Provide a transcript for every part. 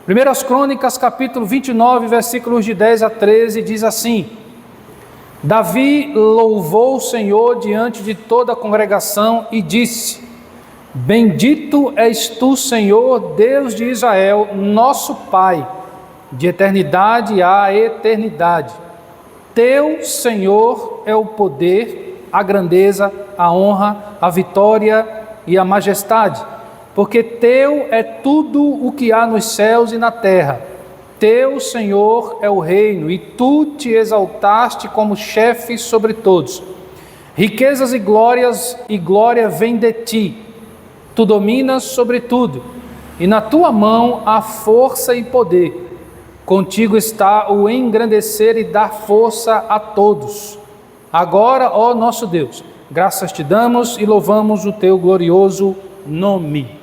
Primeiras Crônicas, capítulo 29, versículos de 10 a 13, diz assim: Davi louvou o Senhor diante de toda a congregação e disse: Bendito és tu, Senhor, Deus de Israel, nosso Pai, de eternidade a eternidade. Teu, Senhor, é o poder, a grandeza, a honra, a vitória e a majestade, porque teu é tudo o que há nos céus e na terra. Teu, Senhor, é o reino, e tu te exaltaste como chefe sobre todos. Riquezas e glória vêm de ti. Tu dominas sobre tudo, e na tua mão há força e poder. Contigo está o engrandecer e dar força a todos. Agora, ó nosso Deus, graças te damos e louvamos o teu glorioso nome.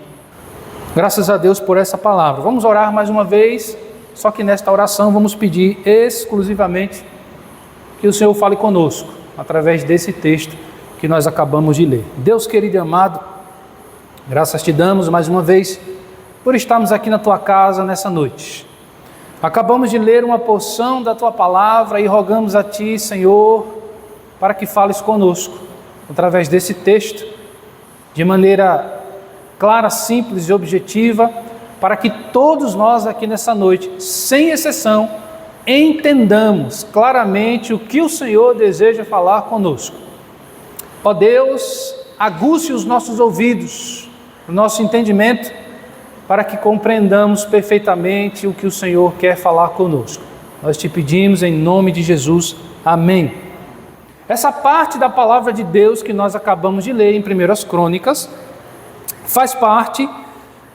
Graças a Deus por essa palavra. Vamos orar mais uma vez, só que nesta oração vamos pedir exclusivamente que o Senhor fale conosco, através desse texto que nós acabamos de ler. Deus querido e amado, graças te damos mais uma vez por estarmos aqui na tua casa nessa noite. Acabamos de ler uma porção da tua palavra e rogamos a ti, Senhor, para que fales conosco, através desse texto, de maneira clara, simples e objetiva, para que todos nós aqui nessa noite, sem exceção, entendamos claramente o que o Senhor deseja falar conosco. Ó Deus, aguce os nossos ouvidos, o nosso entendimento, para que compreendamos perfeitamente o que o Senhor quer falar conosco. Nós te pedimos em nome de Jesus. Amém. Essa parte da palavra de Deus que nós acabamos de ler em Primeiras Crônicas faz parte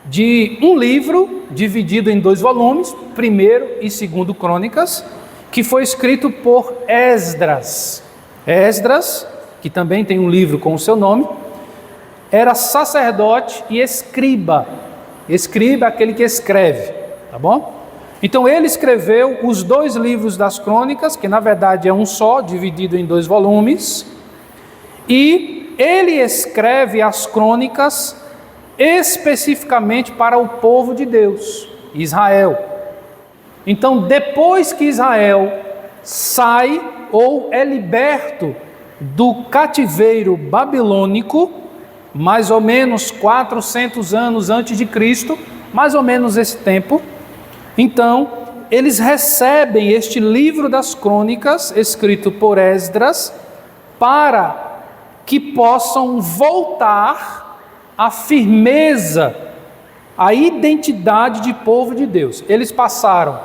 de um livro dividido em 2 volumes, 1º e 2º Crônicas, que foi escrito por Esdras. Esdras, que também tem um livro com o seu nome, era sacerdote e escriba. Escriba é aquele que escreve, tá bom? Então ele escreveu os 2 livros das crônicas, que na verdade é um só, dividido em 2 volumes, e ele escreve as crônicas especificamente para o povo de Deus, Israel. Então depois que Israel sai ou é liberto do cativeiro babilônico, mais ou menos 400 anos antes de Cristo, mais ou menos esse tempo, então eles recebem este livro das crônicas, escrito por Esdras, para que possam voltar à firmeza, à identidade de povo de Deus. Eles passaram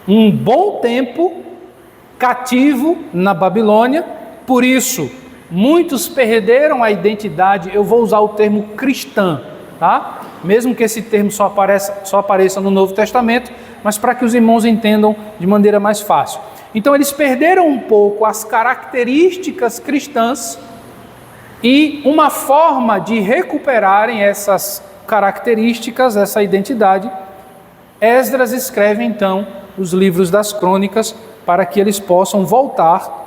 um bom tempo cativo na Babilônia, por isso muitos perderam a identidade. Eu vou usar o termo cristã, tá? Mesmo que esse termo só apareça no Novo Testamento, mas para que os irmãos entendam de maneira mais fácil. Então eles perderam um pouco as características cristãs, e uma forma de recuperarem essas características, essa identidade, Esdras escreve então os livros das crônicas para que eles possam voltar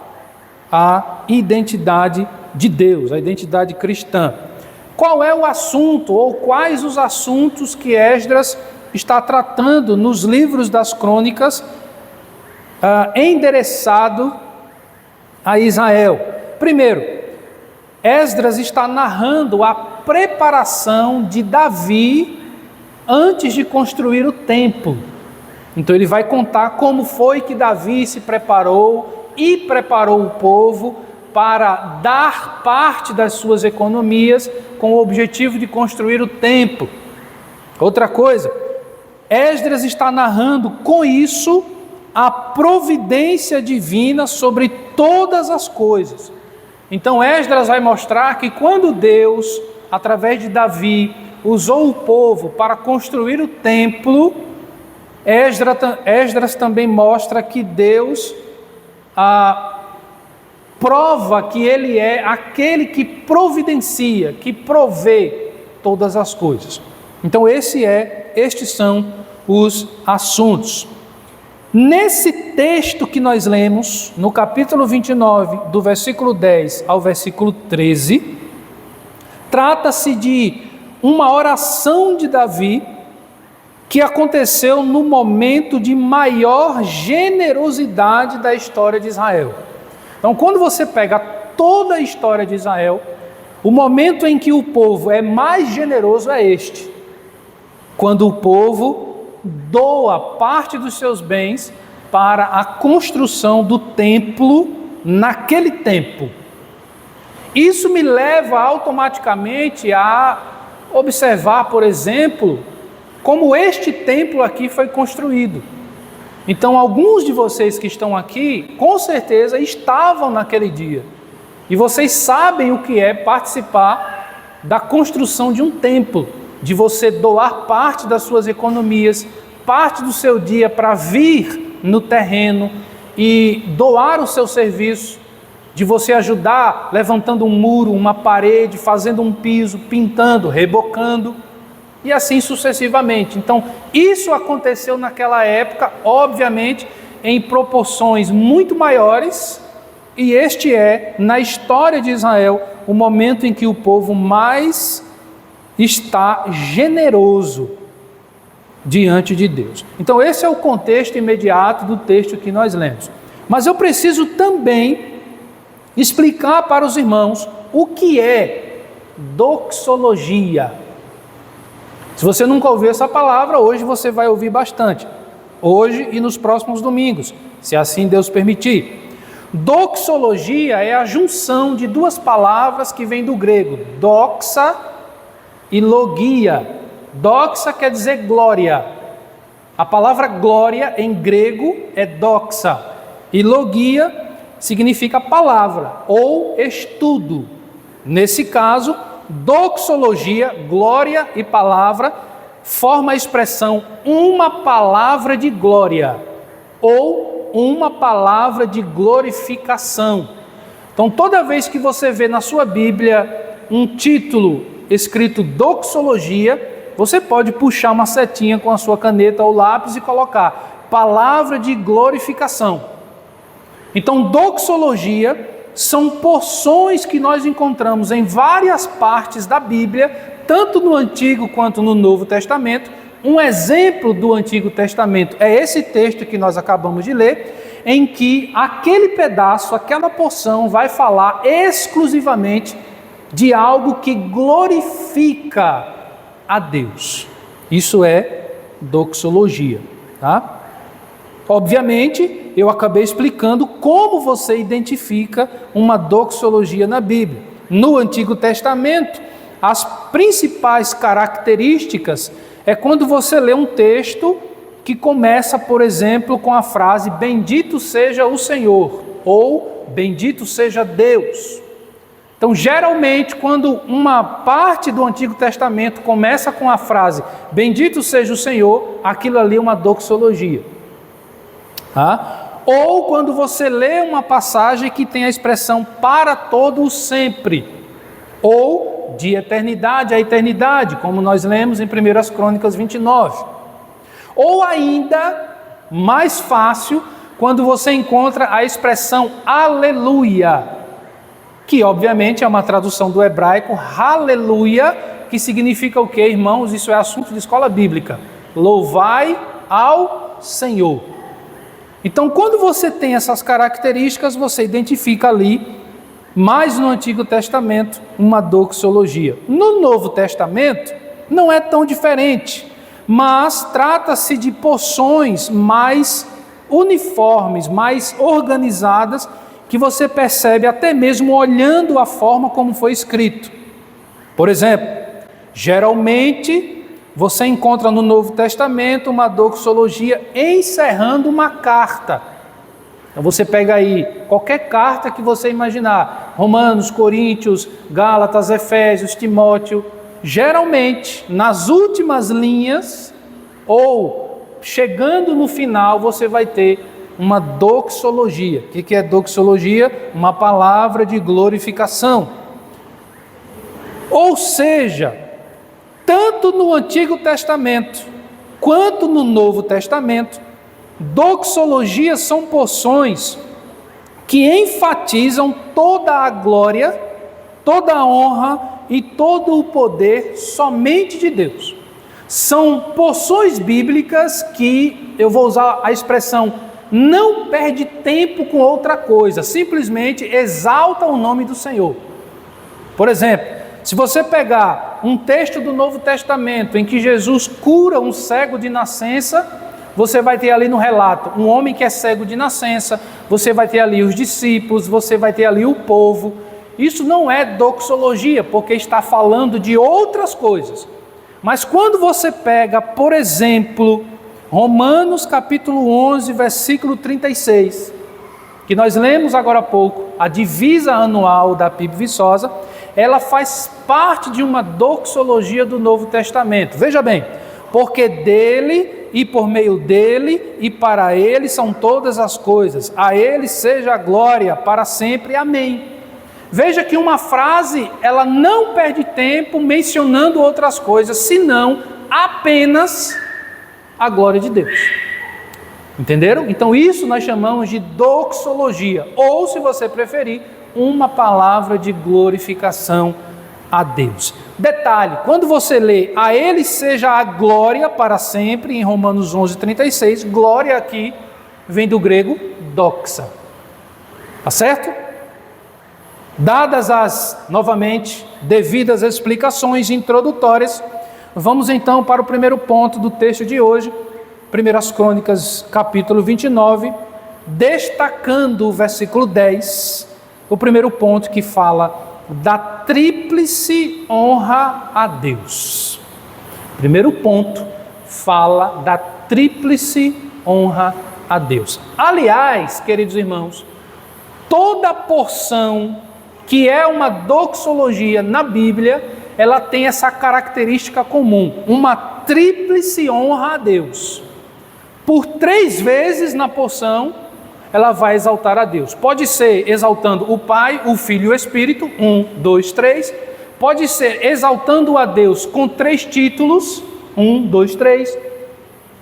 a identidade de Deus, a identidade cristã. Qual é o assunto, ou quais os assuntos que Esdras está tratando nos livros das crônicas, endereçado a Israel? Primeiro, Esdras está narrando a preparação de Davi antes de construir o templo. Então ele vai contar como foi que Davi se preparou e preparou o povo para dar parte das suas economias com o objetivo de construir o templo. Outra coisa, Esdras está narrando com isso a providência divina sobre todas as coisas. Então Esdras vai mostrar que quando Deus, através de Davi, usou o povo para construir o templo, Esdras também mostra que Deus prova que Ele é aquele que providencia, que provê todas as coisas. Então estes são os assuntos. Nesse texto que nós lemos, no capítulo 29, do versículo 10 ao versículo 13, trata-se de uma oração de Davi que aconteceu no momento de maior generosidade da história de Israel. Então, quando você pega toda a história de Israel, o momento em que o povo é mais generoso é este: quando o povo doa parte dos seus bens para a construção do templo naquele tempo. Isso me leva automaticamente a observar, por exemplo, como este templo aqui foi construído. Então, alguns de vocês que estão aqui, com certeza, estavam naquele dia. E vocês sabem o que é participar da construção de um templo, de você doar parte das suas economias, parte do seu dia para vir no terreno e doar o seu serviço, de você ajudar levantando um muro, uma parede, fazendo um piso, pintando, rebocando, e assim sucessivamente. Então, isso aconteceu naquela época, obviamente, em proporções muito maiores, e este é, na história de Israel, o momento em que o povo mais está generoso diante de Deus. Então, esse é o contexto imediato do texto que nós lemos. Mas eu preciso também explicar para os irmãos o que é doxologia. Se você nunca ouviu essa palavra, hoje você vai ouvir bastante. Hoje e nos próximos domingos, se assim Deus permitir. Doxologia é a junção de duas palavras que vêm do grego, doxa e logia. Doxa quer dizer glória. A palavra glória em grego é doxa. E logia significa palavra ou estudo. Nesse caso, doxologia, glória e palavra, forma a expressão uma palavra de glória ou uma palavra de glorificação. Então, toda vez que você vê na sua Bíblia um título escrito doxologia, você pode puxar uma setinha com a sua caneta ou lápis e colocar palavra de glorificação. Então, doxologia são porções que nós encontramos em várias partes da Bíblia, tanto no Antigo quanto no Novo Testamento. Um exemplo do Antigo Testamento é esse texto que nós acabamos de ler, em que aquele pedaço, aquela porção vai falar exclusivamente de algo que glorifica a Deus. Isso é doxologia, tá? Obviamente, eu acabei explicando como você identifica uma doxologia na Bíblia. No Antigo Testamento, as principais características é quando você lê um texto que começa, por exemplo, com a frase bendito seja o Senhor ou bendito seja Deus. Então, geralmente, quando uma parte do Antigo Testamento começa com a frase bendito seja o Senhor, aquilo ali é uma doxologia. Ou quando você lê uma passagem que tem a expressão para todo o sempre, ou de eternidade a eternidade, como nós lemos em 1 Crônicas 29. Ou ainda, mais fácil, quando você encontra a expressão aleluia, que obviamente é uma tradução do hebraico, aleluia, que significa o quê, irmãos? Isso é assunto de escola bíblica. Louvai ao Senhor. Então, quando você tem essas características, você identifica ali, mais no Antigo Testamento, uma doxologia. No Novo Testamento, não é tão diferente, mas trata-se de porções mais uniformes, mais organizadas, que você percebe até mesmo olhando a forma como foi escrito. Por exemplo, geralmente você encontra no Novo Testamento uma doxologia encerrando uma carta. Então você pega aí qualquer carta que você imaginar, Romanos, Coríntios, Gálatas, Efésios, Timóteo, geralmente nas últimas linhas ou chegando no final você vai ter uma doxologia. O que é doxologia? Uma palavra de glorificação. Ou seja, tanto no Antigo Testamento quanto no Novo Testamento, doxologias são porções que enfatizam toda a glória, toda a honra e todo o poder somente de Deus. São porções bíblicas que, eu vou usar a expressão, não perde tempo com outra coisa, simplesmente exalta o nome do Senhor. Por exemplo, se você pegar um texto do Novo Testamento em que Jesus cura um cego de nascença, você vai ter ali no relato um homem que é cego de nascença, você vai ter ali os discípulos, você vai ter ali o povo. Isso não é doxologia, porque está falando de outras coisas. Mas quando você pega, por exemplo, Romanos capítulo 11, versículo 36, que nós lemos agora há pouco, a divisa anual da PIB Viçosa, ela faz parte de uma doxologia do Novo Testamento. Veja bem, porque dele e por meio dele e para ele são todas as coisas, a ele seja a glória para sempre, amém. Veja que uma frase, ela não perde tempo mencionando outras coisas, senão apenas a glória de Deus. Entenderam? Então isso nós chamamos de doxologia, ou se você preferir, uma palavra de glorificação a Deus. Detalhe, quando você lê a ele seja a glória para sempre, em Romanos 11:36, glória aqui vem do grego doxa. Tá certo? Dadas as, novamente, devidas explicações introdutórias, vamos então para o primeiro ponto do texto de hoje, 1 Crônicas, capítulo 29, destacando o versículo 10, o primeiro ponto que fala da tríplice honra a Deus. Primeiro ponto, fala da tríplice honra a Deus. Aliás, queridos irmãos, toda porção que é uma doxologia na Bíblia, ela tem essa característica comum, uma tríplice honra a Deus. Por 3 vezes na porção, ela vai exaltar a Deus. Pode ser exaltando o Pai, o Filho e o Espírito, 1, 2, 3. Pode ser exaltando a Deus com 3 títulos, 1, 2, 3.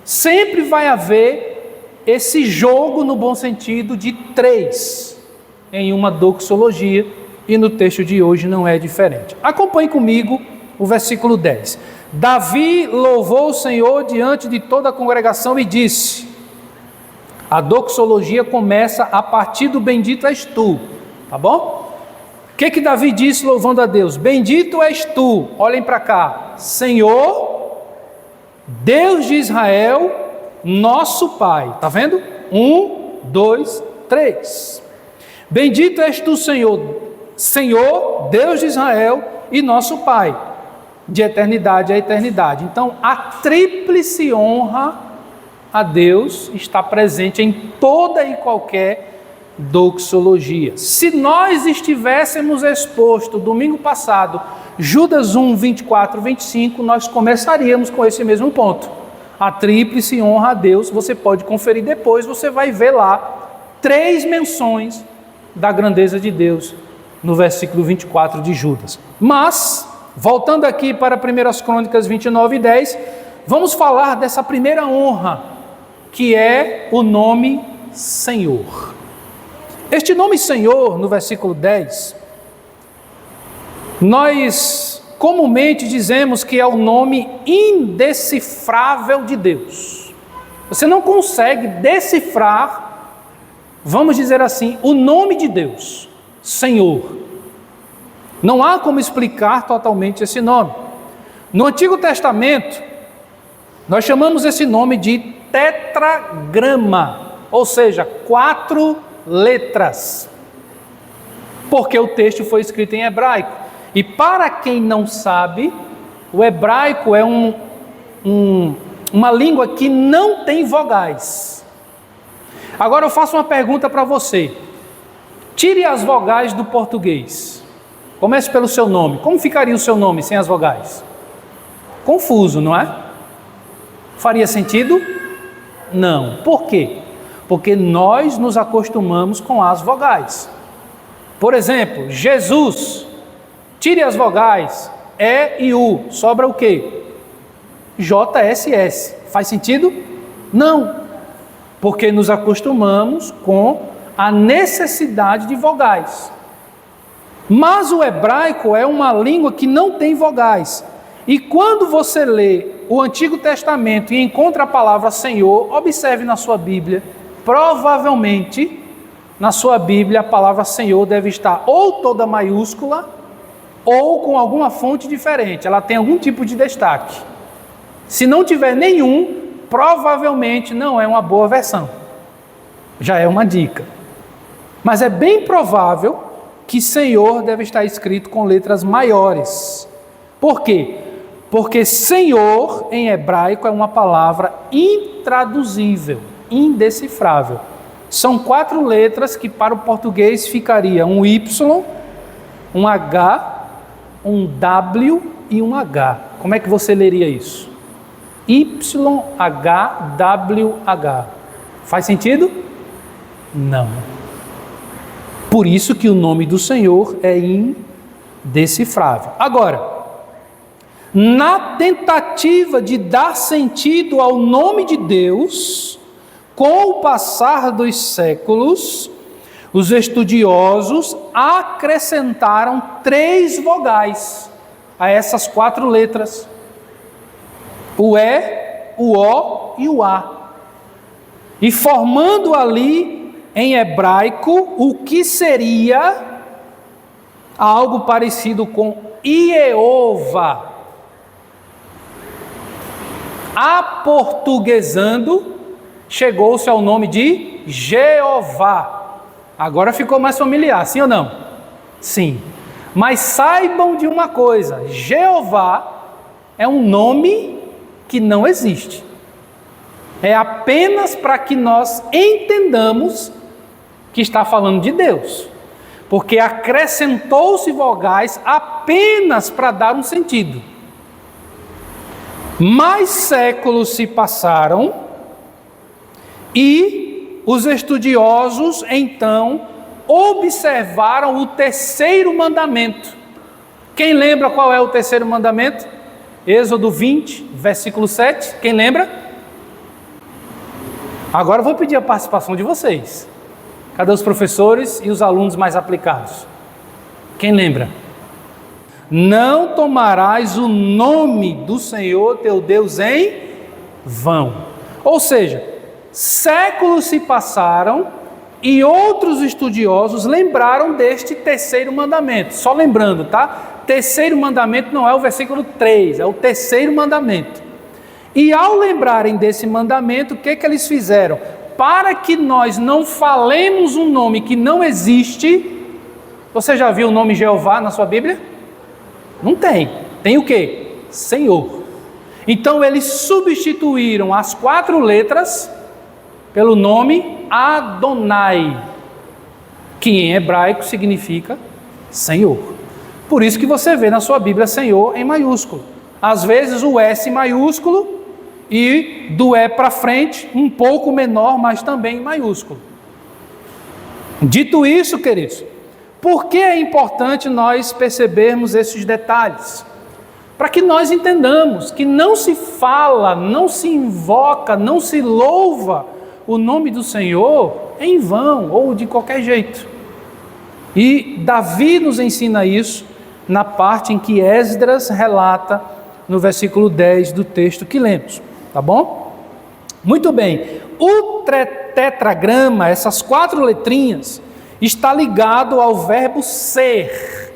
Sempre vai haver esse jogo no bom sentido de 3 em uma doxologia, e no texto de hoje não é diferente. Acompanhe comigo o versículo 10. Davi louvou o Senhor diante de toda a congregação e disse... A doxologia começa a partir do bendito és tu, tá bom? O que Davi disse louvando a Deus? Bendito és tu, olhem para cá, Senhor, Deus de Israel, nosso Pai, tá vendo? 1, 2, 3. Bendito és tu, Senhor, Senhor, Deus de Israel e nosso Pai, de eternidade a eternidade. Então, a tríplice honra a Deus está presente em toda e qualquer doxologia. Se nós estivéssemos exposto domingo passado, Judas 1, 24, 25, nós começaríamos com esse mesmo ponto. A tríplice honra a Deus, você pode conferir depois, você vai ver lá 3 menções da grandeza de Deus no versículo 24 de Judas. Mas, voltando aqui para 1 Crônicas 29 e 10, vamos falar dessa primeira honra, que é o nome Senhor. Este nome Senhor, no versículo 10, nós comumente dizemos que é o nome indecifrável de Deus. Você não consegue decifrar, vamos dizer assim, o nome de Deus, Senhor. Não há como explicar totalmente esse nome. No Antigo Testamento, nós chamamos esse nome de tetragrama, ou seja, 4 letras, porque o texto foi escrito em hebraico. E para quem não sabe, o hebraico é uma língua que não tem vogais. Agora eu faço uma pergunta para você. Tire as vogais do português. Comece pelo seu nome. Como ficaria o seu nome sem as vogais? Confuso, não é? Faria sentido? Não. Por quê? Porque nós nos acostumamos com as vogais. Por exemplo, Jesus, tire as vogais, E e U, sobra o quê? JSS. Faz sentido? Não. Porque nos acostumamos com a necessidade de vogais. Mas o hebraico é uma língua que não tem vogais. E quando você lê o Antigo Testamento e encontra a palavra Senhor, observe na sua Bíblia, provavelmente na sua Bíblia a palavra Senhor deve estar ou toda maiúscula ou com alguma fonte diferente, ela tem algum tipo de destaque. Se não tiver nenhum, provavelmente não é uma boa versão. Já é uma dica. Mas é bem provável que Senhor deve estar escrito com letras maiores. Por quê? Porque Senhor, em hebraico, é uma palavra intraduzível, indecifrável. São 4 letras que para o português ficaria um Y, um H, um W e um H. Como é que você leria isso? YHWH. Faz sentido? Não. Por isso que o nome do Senhor é indecifrável. Agora, na tentativa de dar sentido ao nome de Deus, com o passar dos séculos, os estudiosos acrescentaram 3 vogais a essas 4 letras. O E, o O e o A. E formando ali, em hebraico, o que seria algo parecido com Iehova. Aportuguesando, chegou-se ao nome de Jeová. Agora ficou mais familiar, sim ou não? Sim. Mas saibam de uma coisa, Jeová é um nome que não existe. É apenas para que nós entendamos que está falando de Deus. Porque acrescentou-se vogais apenas para dar um sentido. Mais séculos se passaram e os estudiosos então observaram o 3º mandamento. Quem lembra qual é o 3º mandamento? Êxodo 20, versículo 7. Quem lembra? Agora eu vou pedir a participação de vocês. Cadê os professores e os alunos mais aplicados? Quem lembra? Não tomarás o nome do Senhor teu Deus em vão. Ou seja, séculos se passaram e outros estudiosos lembraram deste 3º mandamento. Só lembrando, tá? 3º mandamento não é o versículo 3, é o 3º mandamento. E ao lembrarem desse mandamento, o que eles fizeram? Para que nós não falemos um nome que não existe. Você já viu o nome Jeová na sua Bíblia? Não tem. Tem o quê? Senhor. Então eles substituíram as 4 letras pelo nome Adonai, que em hebraico significa Senhor. Por isso que você vê na sua Bíblia Senhor em maiúsculo. Às vezes o S maiúsculo e do E para frente um pouco menor, mas também em maiúsculo. Dito isso, queridos, por que é importante nós percebermos esses detalhes? Para que nós entendamos que não se fala, não se invoca, não se louva o nome do Senhor em vão ou de qualquer jeito. E Davi nos ensina isso na parte em que Esdras relata no versículo 10 do texto que lemos, tá bom? Muito bem, o tetragrama, essas 4 letrinhas, está ligado ao verbo ser.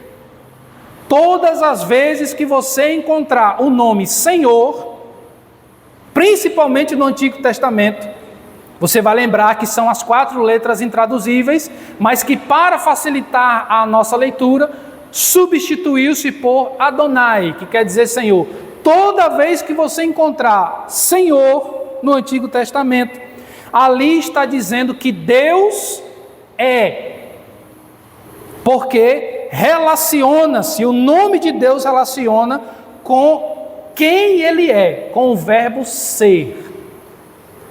Todas as vezes que você encontrar o nome Senhor, principalmente no Antigo Testamento, você vai lembrar que são as 4 letras intraduzíveis, mas que para facilitar a nossa leitura, substituiu-se por Adonai, que quer dizer Senhor. Toda vez que você encontrar Senhor no Antigo Testamento, ali está dizendo que Deus é, porque relaciona-se, o nome de Deus relaciona com quem Ele é, com o verbo ser.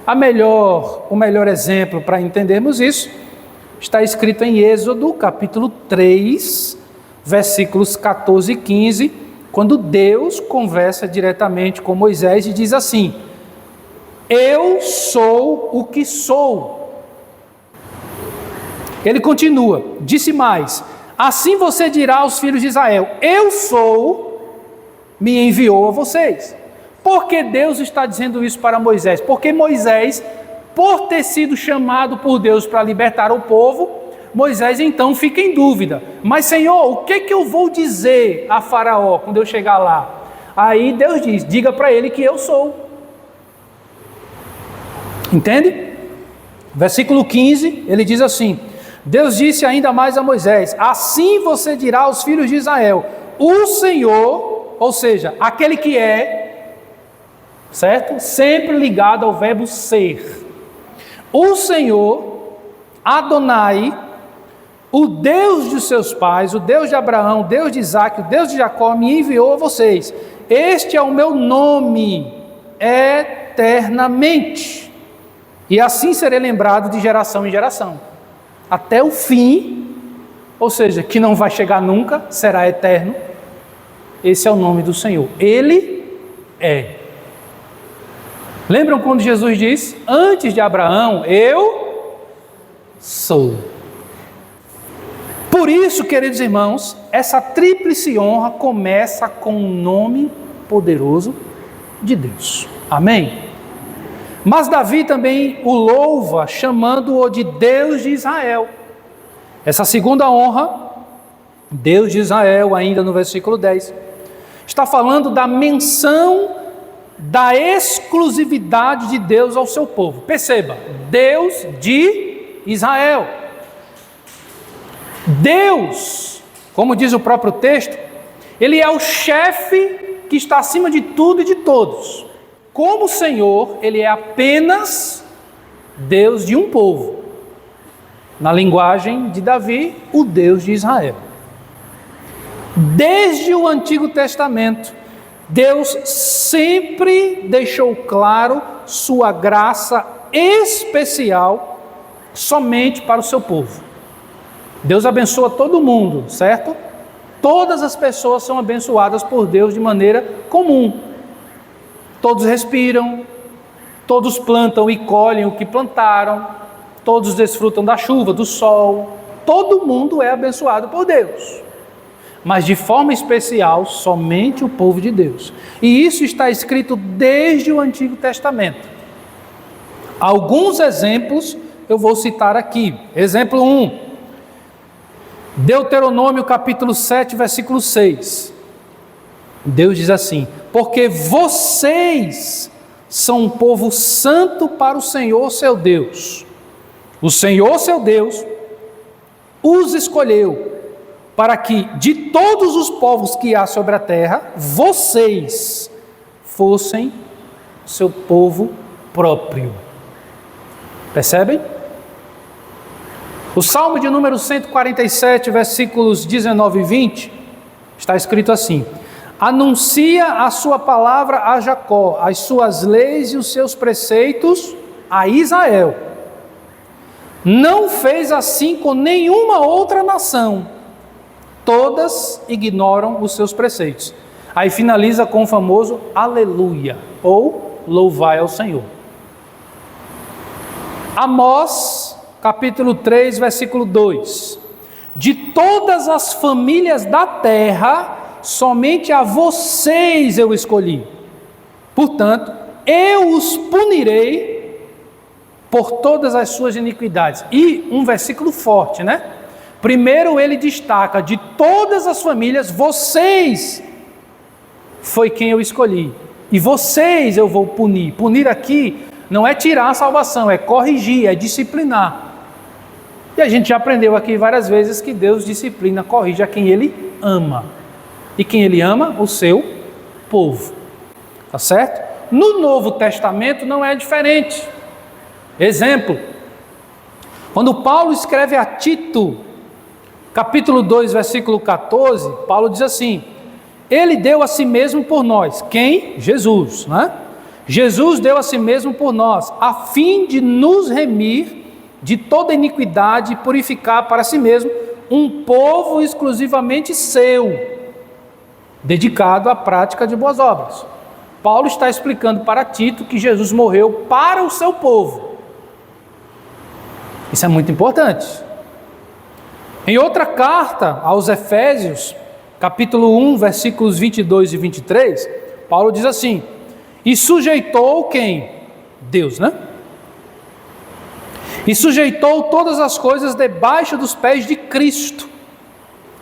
O melhor exemplo para entendermos isso está escrito em Êxodo, capítulo 3, versículos 14 e 15, quando Deus conversa diretamente com Moisés e diz assim: eu sou o que sou. Ele continua, disse mais: assim você dirá aos filhos de Israel, eu sou, me enviou a vocês. Por que Deus está dizendo isso para Moisés? Porque Moisés, por ter sido chamado por Deus para libertar o povo, Moisés então fica em dúvida. Mas Senhor, o que eu vou dizer a Faraó quando eu chegar lá? Aí Deus diz, diga para ele que eu sou. Entende? Versículo 15, ele diz assim, Deus disse ainda mais a Moisés, assim você dirá aos filhos de Israel, o Senhor, ou seja, aquele que é, certo? Sempre ligado ao verbo ser. O Senhor, Adonai, o Deus de seus pais, o Deus de Abraão, o Deus de Isaque, o Deus de Jacó, me enviou a vocês. Este é o meu nome eternamente. E assim serei lembrado de geração em geração. Até o fim, ou seja, que não vai chegar nunca, será eterno. Esse é o nome do Senhor. Ele é. Lembram quando Jesus disse, antes de Abraão, eu sou. Por isso, queridos irmãos, essa tríplice honra começa com o nome poderoso de Deus. Amém? Mas Davi também o louva, chamando-o de Deus de Israel. Essa segunda honra, Deus de Israel, ainda no versículo 10, está falando da menção da exclusividade de Deus ao seu povo. Perceba, Deus de Israel. Deus, como diz o próprio texto, Ele é o chefe que está acima de tudo e de todos. Como Senhor, Ele é apenas Deus de um povo. Na linguagem de Davi, o Deus de Israel. Desde o Antigo Testamento, Deus sempre deixou claro sua graça especial somente para o seu povo. Deus abençoa todo mundo, certo? Todas as pessoas são abençoadas por Deus de maneira comum. Todos respiram, todos plantam e colhem o que plantaram, todos desfrutam da chuva, do sol. Todo mundo é abençoado por Deus. Mas de forma especial, somente o povo de Deus. E isso está escrito desde o Antigo Testamento. Alguns exemplos eu vou citar aqui. Exemplo 1. Deuteronômio capítulo 7, versículo 6. Deus diz assim, porque vocês são um povo santo para o Senhor seu Deus. O Senhor seu Deus os escolheu para que de todos os povos que há sobre a terra, vocês fossem seu povo próprio. Percebem? O Salmo de número 147, versículos 19 e 20, está escrito assim, anuncia a sua palavra a Jacó, as suas leis e os seus preceitos a Israel. Não fez assim com nenhuma outra nação. Todas ignoram os seus preceitos. Aí finaliza com o famoso aleluia, ou louvai ao Senhor. Amós, capítulo 3, versículo 2. De todas as famílias da terra, somente a vocês eu escolhi. Portanto, eu os punirei por todas as suas iniquidades. E um versículo forte, né? Primeiro ele destaca, de todas as famílias, vocês foi quem eu escolhi. E vocês eu vou punir. Punir aqui não é tirar a salvação, é corrigir, é disciplinar. E a gente já aprendeu aqui várias vezes que Deus disciplina, corrige a quem Ele ama. E quem Ele ama? O seu povo. Tá certo? No Novo Testamento não é diferente. Exemplo, quando Paulo escreve a Tito, capítulo 2, versículo 14, Paulo diz assim, Ele deu a si mesmo por nós. Quem? Jesus, né? Jesus deu a si mesmo por nós, a fim de nos remir de toda iniquidade e purificar para si mesmo um povo exclusivamente seu, dedicado à prática de boas obras. Paulo está explicando para Tito que Jesus morreu para o seu povo. Isso é muito importante. Em outra carta aos Efésios, capítulo 1, versículos 22 e 23, Paulo diz assim, E sujeitou quem? Deus, né? E sujeitou todas as coisas debaixo dos pés de Cristo.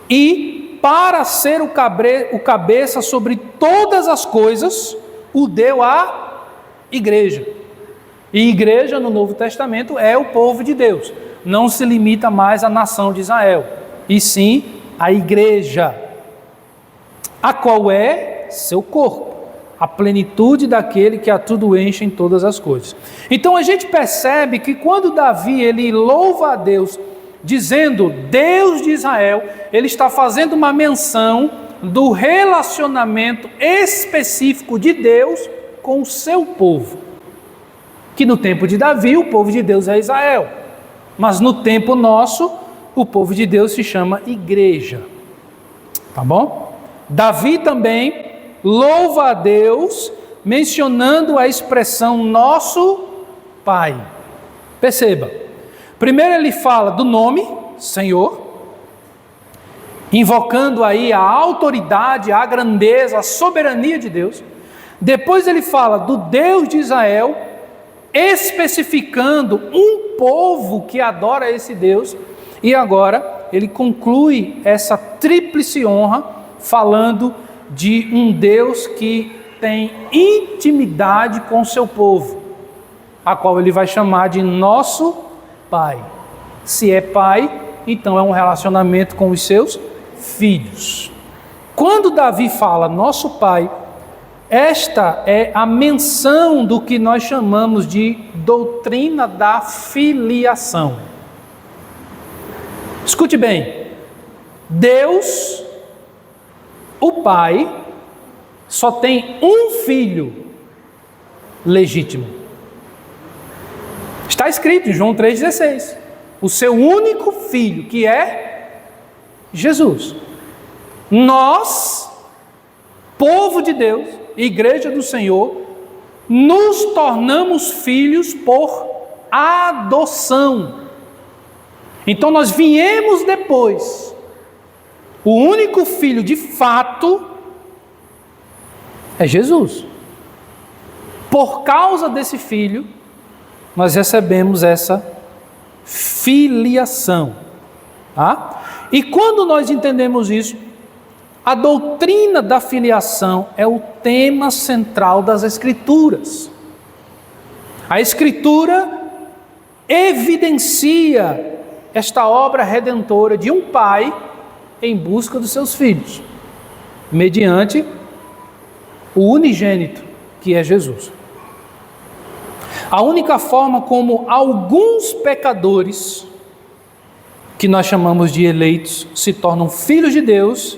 E para ser o cabeça sobre todas as coisas, o deu à igreja. E igreja no Novo Testamento é o povo de Deus. Não se limita mais à nação de Israel, e sim à igreja, a qual é seu corpo, a plenitude daquele que a tudo enche em todas as coisas. Então a gente percebe que quando Davi ele louva a Deus, dizendo Deus de Israel, ele está fazendo uma menção do relacionamento específico de Deus com o seu povo. Que no tempo de Davi o povo de Deus é Israel, mas no tempo nosso o povo de Deus se chama igreja. Tá bom? Davi também louva a Deus, mencionando a expressão nosso Pai. Perceba, primeiro ele fala do nome, Senhor, invocando aí a autoridade, a grandeza, a soberania de Deus. Depois ele fala do Deus de Israel, especificando um povo que adora esse Deus. E agora ele conclui essa tríplice honra falando de um Deus que tem intimidade com o seu povo, a qual ele vai chamar de nosso Pai. Se é pai, então é um relacionamento com os seus filhos. Quando Davi fala nosso Pai, esta é a menção do que nós chamamos de doutrina da filiação. Escute bem, Deus, o Pai, só tem um filho legítimo. Está escrito em João 3,16, o seu único filho, que é Jesus. Nós, povo de Deus, igreja do Senhor, nos tornamos filhos por adoção. Então nós viemos depois. O único filho de fato é Jesus. Por causa desse filho, nós recebemos essa filiação. Tá? E quando nós entendemos isso, a doutrina da filiação é o tema central das Escrituras. A Escritura evidencia esta obra redentora de um pai em busca dos seus filhos, mediante o unigênito, que é Jesus. A única forma como alguns pecadores, que nós chamamos de eleitos, se tornam filhos de Deus,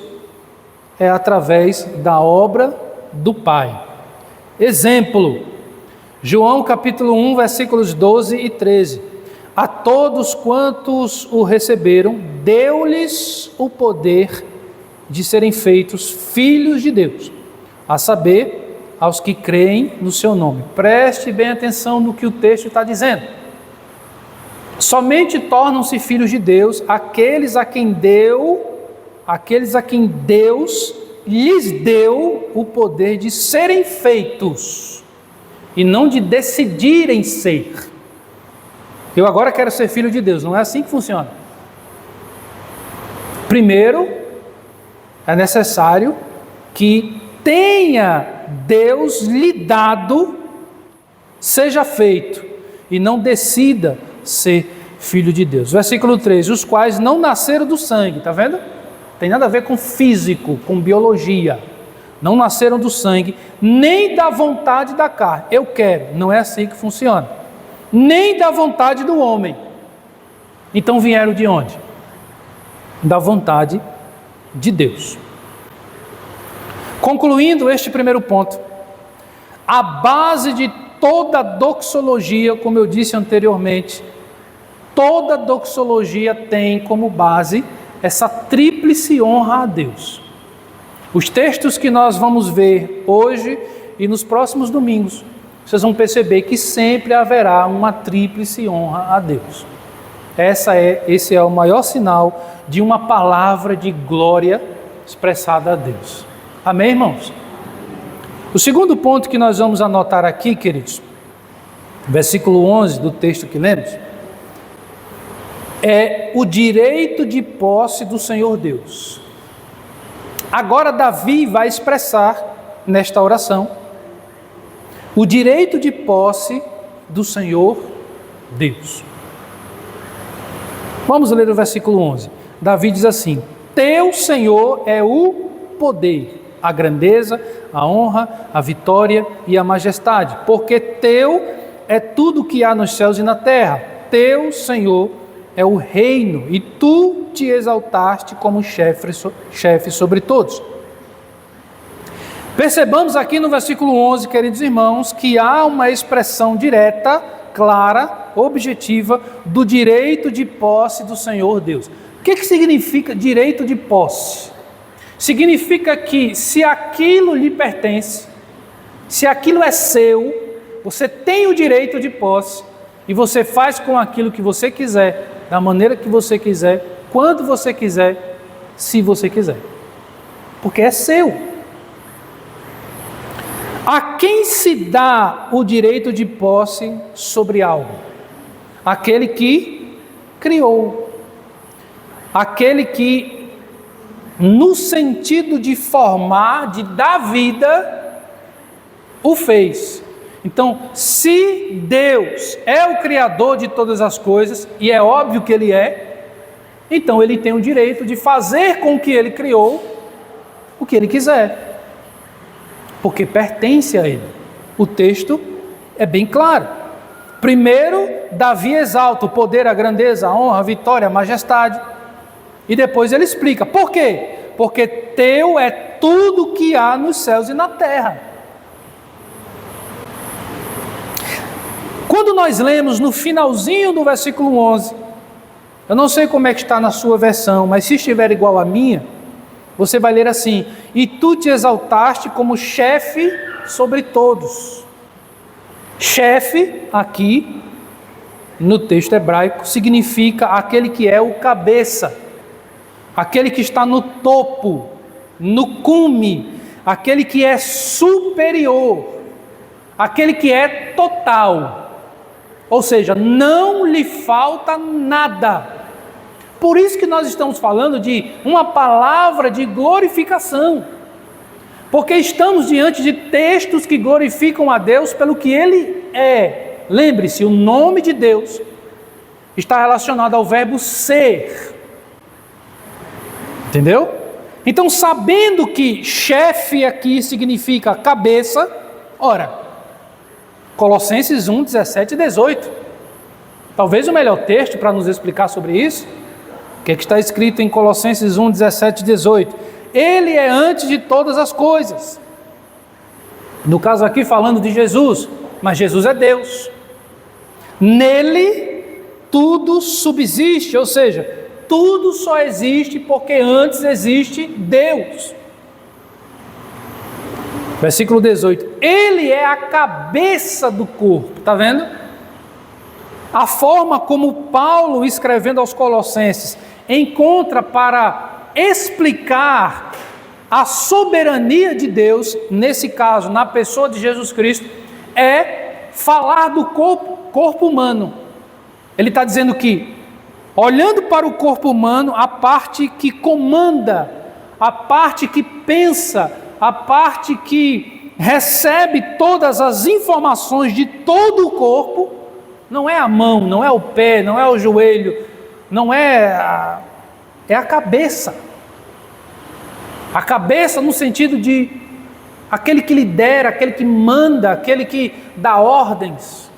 é através da obra do Pai. Exemplo, João capítulo 1, versículos 12 e 13. A todos quantos o receberam, deu-lhes o poder de serem feitos filhos de Deus, a saber, aos que creem no seu nome. Preste bem atenção no que o texto está dizendo. Somente tornam-se filhos de Deus aqueles a quem Deus lhes deu o poder de serem feitos, e não de decidirem ser. Eu agora quero ser filho de Deus. Não é assim que funciona. Primeiro, é necessário que tenha Deus lhe dado, seja feito, e não decida ser filho de Deus. Versículo 3, os quais não nasceram do sangue, está vendo? Tem nada a ver com físico, com biologia. Não nasceram do sangue, nem da vontade da carne. Eu quero, não é assim que funciona. Nem da vontade do homem. Então vieram de onde? Da vontade de Deus. Concluindo este primeiro ponto, a base de toda doxologia, como eu disse anteriormente, toda doxologia tem como base essa tríplice honra a Deus. Os textos que nós vamos ver hoje e nos próximos domingos, vocês vão perceber que sempre haverá uma tríplice honra a Deus. Esse é o maior sinal de uma palavra de glória expressada a Deus. Amém, irmãos? O segundo ponto que nós vamos anotar aqui, queridos, versículo 11 do texto que lemos, é o direito de posse do Senhor Deus. Agora Davi vai expressar nesta oração o direito de posse do Senhor Deus. Vamos ler o versículo 11. Davi diz assim: Teu, Senhor, é o poder, a grandeza, a honra, a vitória e a majestade, porque Teu é tudo que há nos céus e na terra. Teu, Senhor, é o reino, e Tu te exaltaste como chefe sobre todos. Percebamos aqui no versículo 11, queridos irmãos, que há uma expressão direta, clara, objetiva, do direito de posse do Senhor Deus. O que significa direito de posse? Significa que se aquilo lhe pertence, se aquilo é seu, você tem o direito de posse e você faz com aquilo que você quiser, da maneira que você quiser, quando você quiser, se você quiser. Porque é seu. A quem se dá o direito de posse sobre algo? Aquele que criou. Aquele que, no sentido de formar, de dar vida, o fez. Então, se Deus é o Criador de todas as coisas, e é óbvio que Ele é, então Ele tem o direito de fazer com que Ele criou o que Ele quiser. Porque pertence a Ele. O texto é bem claro. Primeiro, Davi exalta o poder, a grandeza, a honra, a vitória, a majestade. E depois ele explica. Por quê? Porque Teu é tudo que há nos céus e na terra. Quando nós lemos no finalzinho do versículo 11, eu não sei como é que está na sua versão, mas se estiver igual à minha, você vai ler assim: E Tu te exaltaste como chefe sobre todos. Chefe, aqui, no texto hebraico, significa aquele que é o cabeça, aquele que está no topo, no cume, aquele que é superior, aquele que é total. Ou seja, não lhe falta nada. Por isso que nós estamos falando de uma palavra de glorificação. Porque estamos diante de textos que glorificam a Deus pelo que Ele é. Lembre-se, o nome de Deus está relacionado ao verbo ser. Entendeu? Então, sabendo que chefe aqui significa cabeça, ora, Colossenses 1, 17 e 18. Talvez o melhor texto para nos explicar sobre isso. O que está escrito em Colossenses 1, 17 e 18? Ele é antes de todas as coisas. No caso aqui falando de Jesus, mas Jesus é Deus. Nele tudo subsiste, ou seja, tudo só existe porque antes existe Deus. Versículo 18. Ele é a cabeça do corpo, está vendo? A forma como Paulo, escrevendo aos Colossenses, encontra para explicar a soberania de Deus, nesse caso, na pessoa de Jesus Cristo, é falar do corpo humano. Ele está dizendo que, olhando para o corpo humano, a parte que comanda, a parte que pensa, a parte que recebe todas as informações de todo o corpo, não é a mão, não é o pé, não é o joelho, não é a cabeça. A cabeça no sentido de aquele que lidera, aquele que manda, aquele que dá ordens.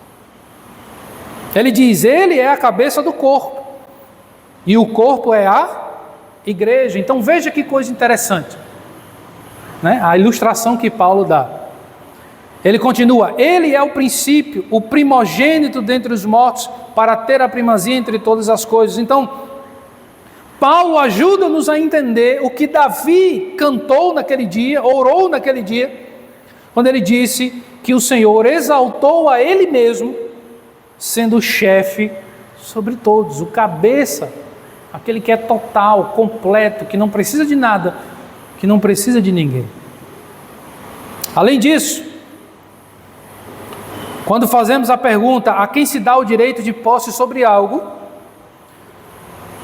Ele diz, ele é a cabeça do corpo. E o corpo é a igreja. Então veja que coisa interessante, né? A ilustração que Paulo dá. Ele continua, ele é o princípio, o primogênito dentre os mortos, para ter a primazia entre todas as coisas. Então, Paulo ajuda-nos a entender o que Davi cantou naquele dia, orou naquele dia, quando ele disse que o Senhor exaltou a ele mesmo, sendo o chefe sobre todos, o cabeça, aquele que é total, completo, que não precisa de nada, que não precisa de ninguém. Além disso, quando fazemos a pergunta a quem se dá o direito de posse sobre algo,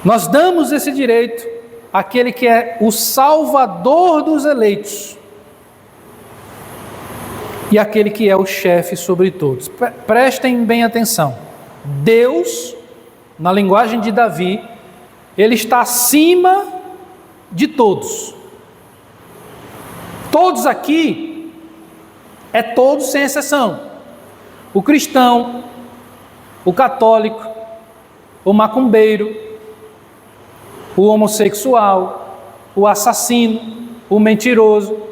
nós damos esse direito àquele que é o Salvador dos eleitos e aquele que é o chefe sobre todos. Prestem bem atenção. Deus, na linguagem de Davi, ele está acima de todos. Todos aqui é todos sem exceção. O cristão, o católico, o macumbeiro, o homossexual, o assassino, o mentiroso,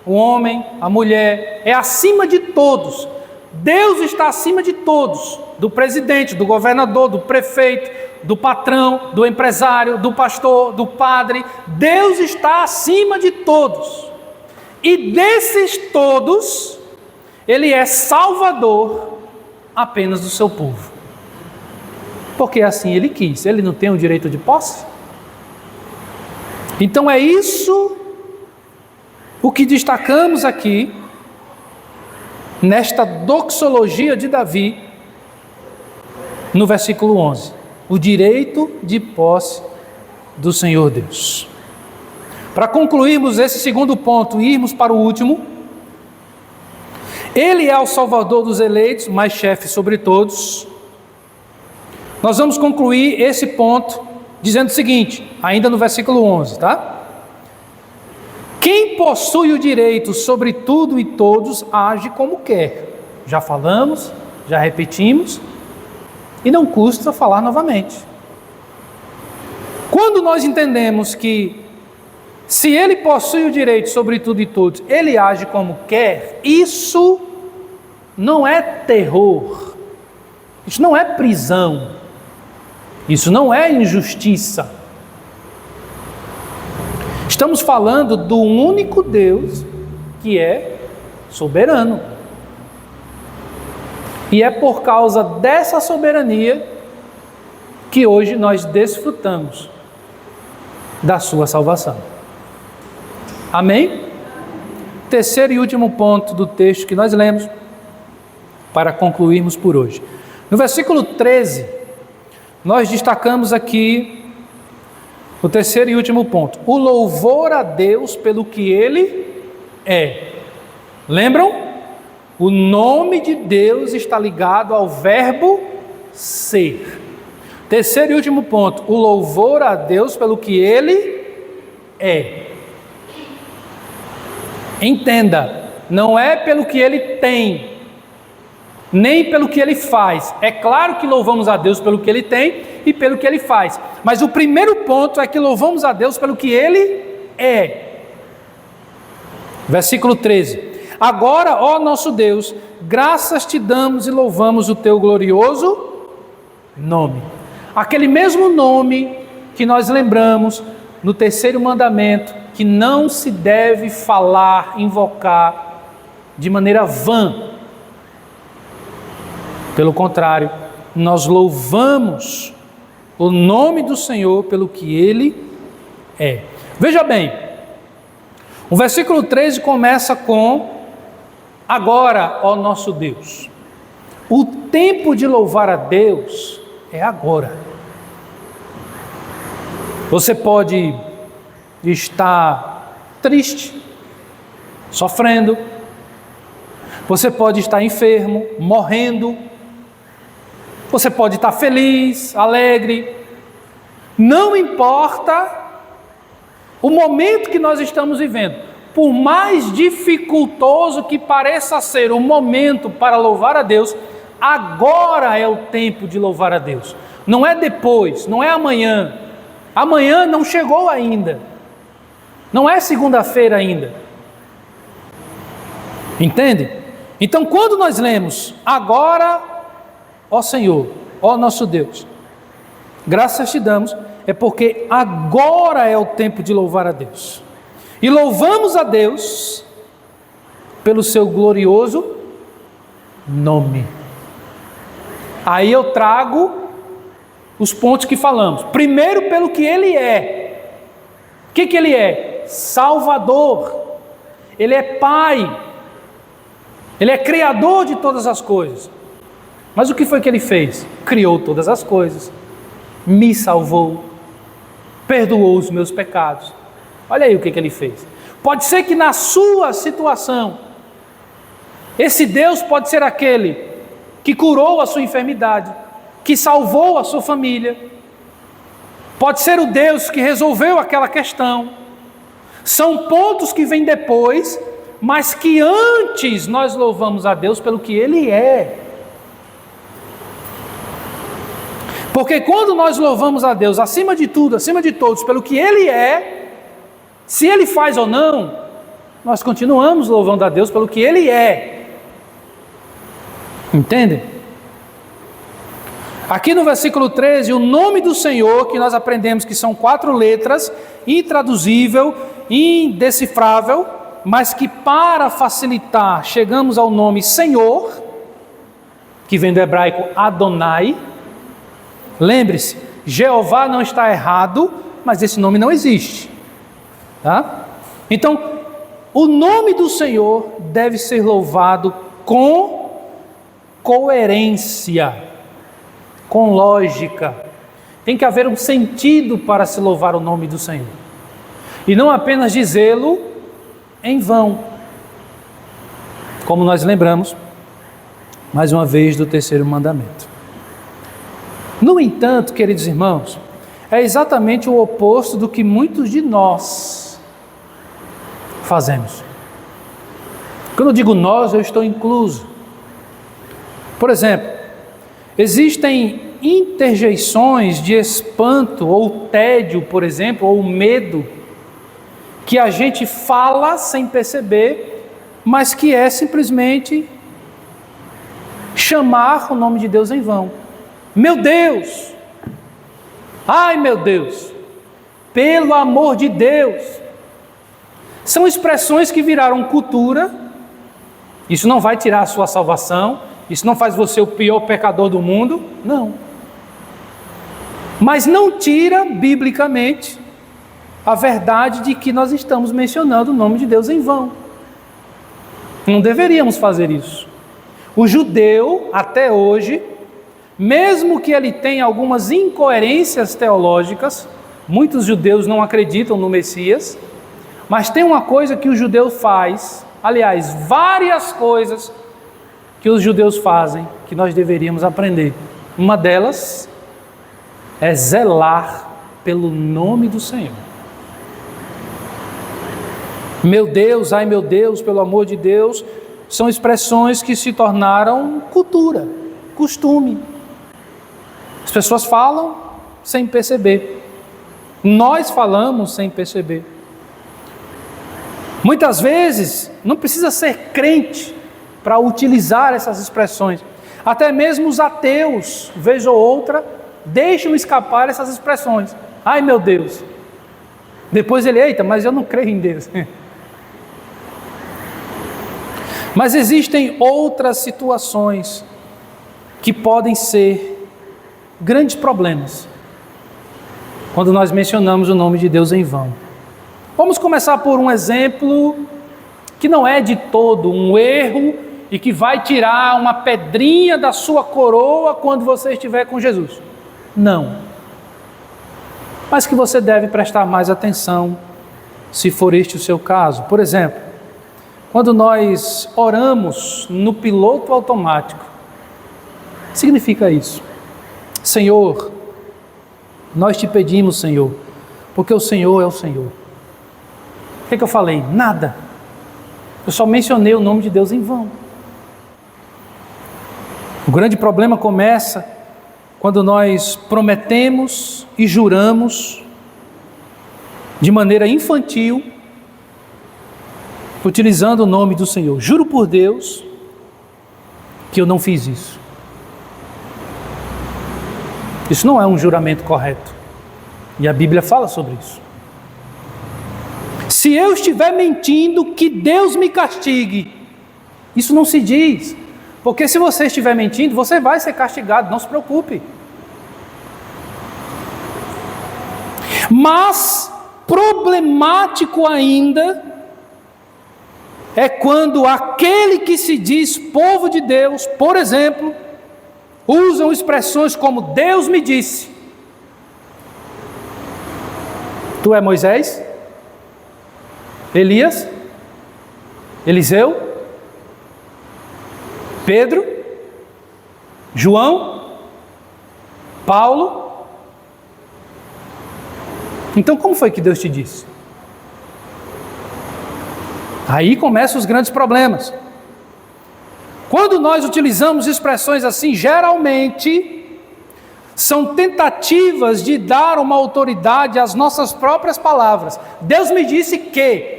o homem, a mulher, é acima de todos. Deus está acima de todos, do presidente, do governador, do prefeito, do patrão, do empresário, do pastor, do padre. Deus está acima de todos. E desses todos, Ele é salvador apenas do seu povo. Porque assim Ele quis. Ele não tem o direito de posse? Então é isso o que destacamos aqui, nesta doxologia de Davi, no versículo 11. O direito de posse do Senhor Deus. Para concluirmos esse segundo ponto e irmos para o último, Ele é o Salvador dos eleitos, mas chefe sobre todos. Nós vamos concluir esse ponto dizendo o seguinte, ainda no versículo 11, tá? Quem possui o direito sobre tudo e todos, age como quer. Já falamos, já repetimos, e não custa falar novamente. Quando nós entendemos que, se Ele possui o direito sobre tudo e todos, Ele age como quer, isso não é terror, isso não é prisão, isso não é injustiça. Estamos falando do único Deus que é soberano. E é por causa dessa soberania que hoje nós desfrutamos da sua salvação. Amém? Terceiro e último ponto do texto que nós lemos, para concluirmos por hoje. No versículo 13, nós destacamos aqui o terceiro e último ponto. O louvor a Deus pelo que Ele é. Lembram? O nome de Deus está ligado ao verbo ser. Terceiro e último ponto. O louvor a Deus pelo que Ele é. Entenda, não é pelo que Ele tem, nem pelo que Ele faz. É claro que louvamos a Deus pelo que Ele tem e pelo que Ele faz. Mas o primeiro ponto é que louvamos a Deus pelo que Ele é. Versículo 13. Agora, ó nosso Deus, graças te damos e louvamos o teu glorioso nome. Aquele mesmo nome que nós lembramos no terceiro mandamento, que não se deve falar, invocar de maneira vã. Pelo contrário, nós louvamos o nome do Senhor pelo que Ele é. Veja bem, o versículo 13 começa com: agora, ó nosso Deus. O tempo de louvar a Deus é agora. Você pode estar triste, sofrendo, você pode estar enfermo, morrendo, você pode estar feliz, alegre, não importa o momento que nós estamos vivendo, por mais dificultoso que pareça ser o momento para louvar a Deus, agora é o tempo de louvar a Deus, não é depois, não é amanhã, amanhã não chegou ainda, não é segunda-feira ainda, entende? Então quando nós lemos, agora, ó Senhor, ó nosso Deus, graças te damos, é porque agora é o tempo de louvar a Deus. E louvamos a Deus pelo seu glorioso nome. Aí eu trago os pontos que falamos. Primeiro, pelo que Ele é. O que Ele é? Salvador. Ele é Pai. Ele é criador de todas as coisas. Mas o que foi que ele fez? Criou todas as coisas, me salvou, perdoou os meus pecados. Olha aí o que ele fez. Pode ser que na sua situação, esse Deus pode ser aquele que curou a sua enfermidade, que salvou a sua família. Pode ser o Deus que resolveu aquela questão. São pontos que vêm depois, mas que antes nós louvamos a Deus pelo que Ele é. Porque quando nós louvamos a Deus, acima de tudo, acima de todos, pelo que Ele é, se Ele faz ou não, nós continuamos louvando a Deus pelo que Ele é. Entendem? Aqui no versículo 13, o nome do Senhor, que nós aprendemos que são 4 letras, intraduzível, indecifrável, mas que para facilitar, chegamos ao nome Senhor, que vem do hebraico Adonai. Lembre-se, Jeová não está errado, mas esse nome não existe. Tá? Então, o nome do Senhor deve ser louvado com coerência, com lógica. Tem que haver um sentido para se louvar o nome do Senhor. E não apenas dizê-lo em vão. Como nós lembramos, mais uma vez, do terceiro mandamento. No entanto, queridos irmãos, é exatamente o oposto do que muitos de nós fazemos. Quando eu digo nós, eu estou incluso. Por exemplo, existem interjeições de espanto ou tédio, por exemplo, ou medo, que a gente fala sem perceber, mas que é simplesmente chamar o nome de Deus em vão. Meu Deus! Ai, meu Deus! Pelo amor de Deus! São expressões que viraram cultura. Isso não vai tirar a sua salvação, isso não faz você o pior pecador do mundo, não. Mas não tira, biblicamente, a verdade de que nós estamos mencionando o nome de Deus em vão. Não deveríamos fazer isso. O judeu, até hoje, mesmo que ele tenha algumas incoerências teológicas, muitos judeus não acreditam no Messias, mas tem uma coisa que o judeu faz, aliás, várias coisas que os judeus fazem, que nós deveríamos aprender. Uma delas é zelar pelo nome do Senhor. Meu Deus, ai meu Deus, pelo amor de Deus, são expressões que se tornaram cultura, costume. As pessoas falam sem perceber. Nós falamos sem perceber. Muitas vezes, não precisa ser crente para utilizar essas expressões. Até mesmo os ateus, vez ou outra, deixam escapar essas expressões. Ai meu Deus. Depois ele, eita, mas eu não creio em Deus. Mas existem outras situações que podem ser grandes problemas quando nós mencionamos o nome de Deus em vão. Vamos começar por um exemplo que não é de todo um erro e que vai tirar uma pedrinha da sua coroa quando você estiver com Jesus. Não. Mas que você deve prestar mais atenção se for este o seu caso. Por exemplo, quando nós oramos no piloto automático, significa isso. Senhor, nós te pedimos, Senhor, porque o Senhor é o Senhor. O que eu falei? Nada. Eu só mencionei o nome de Deus em vão. O grande problema começa quando nós prometemos e juramos de maneira infantil, utilizando o nome do Senhor. Juro por Deus que eu não fiz isso. Isso não é um juramento correto. E a Bíblia fala sobre isso. Se eu estiver mentindo, que Deus me castigue. Isso não se diz. Porque se você estiver mentindo, você vai ser castigado, não se preocupe. Mas, problemático ainda, é quando aquele que se diz povo de Deus, por exemplo, usam expressões como Deus me disse. Tu é Moisés? Elias? Eliseu? Pedro? João? Paulo? Então como foi que Deus te disse? Aí começam os grandes problemas. Quando nós utilizamos expressões assim, geralmente são tentativas de dar uma autoridade às nossas próprias palavras. Deus me disse que.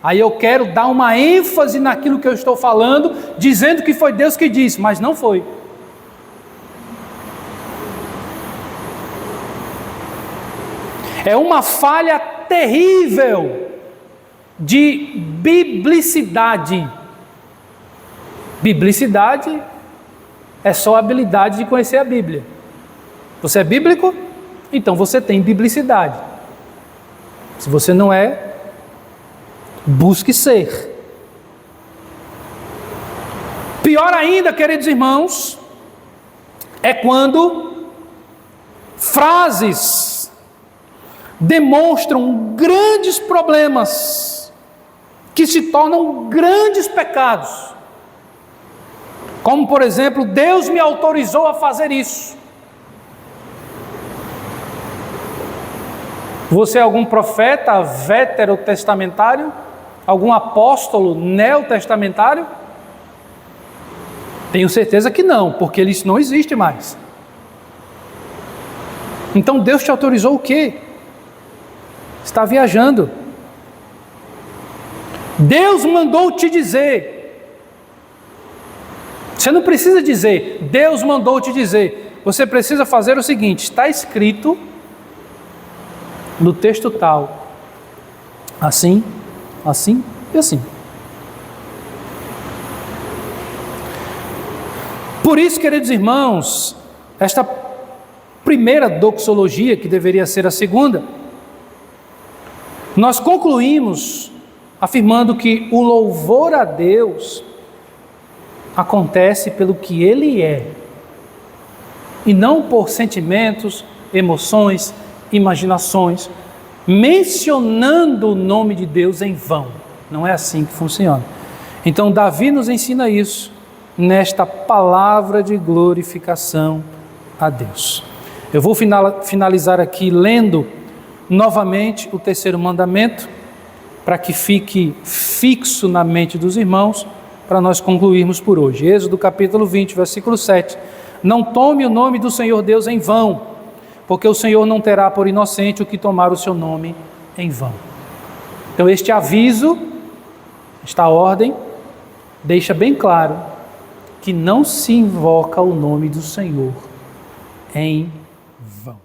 Aí eu quero dar uma ênfase naquilo que eu estou falando, dizendo que foi Deus que disse, mas não foi. É uma falha terrível de biblicidade. Biblicidade é só a habilidade de conhecer a Bíblia. Você é bíblico? Então você tem biblicidade. Se você não é, busque ser. Pior ainda, queridos irmãos, é quando frases demonstram grandes problemas que se tornam grandes pecados. Como, por exemplo, Deus me autorizou a fazer isso. Você é algum profeta veterotestamentário? Algum apóstolo neotestamentário? Tenho certeza que não, porque isso não existe mais. Então Deus te autorizou o quê? Está viajando. Deus mandou te dizer. Você não precisa dizer, Deus mandou te dizer. Você precisa fazer o seguinte, está escrito no texto tal, assim, assim e assim. Por isso, queridos irmãos, esta primeira doxologia, que deveria ser a segunda, nós concluímos afirmando que o louvor a Deus acontece pelo que Ele é, e não por sentimentos, emoções, imaginações, mencionando o nome de Deus em vão. Não é assim que funciona. Então Davi nos ensina isso nesta palavra de glorificação a Deus. Eu vou finalizar aqui lendo novamente o terceiro mandamento, para que fique fixo na mente dos irmãos, para nós concluirmos por hoje. Êxodo capítulo 20, versículo 7. Não tome o nome do Senhor Deus em vão, porque o Senhor não terá por inocente o que tomar o seu nome em vão. Então este aviso, esta ordem, deixa bem claro que não se invoca o nome do Senhor em vão.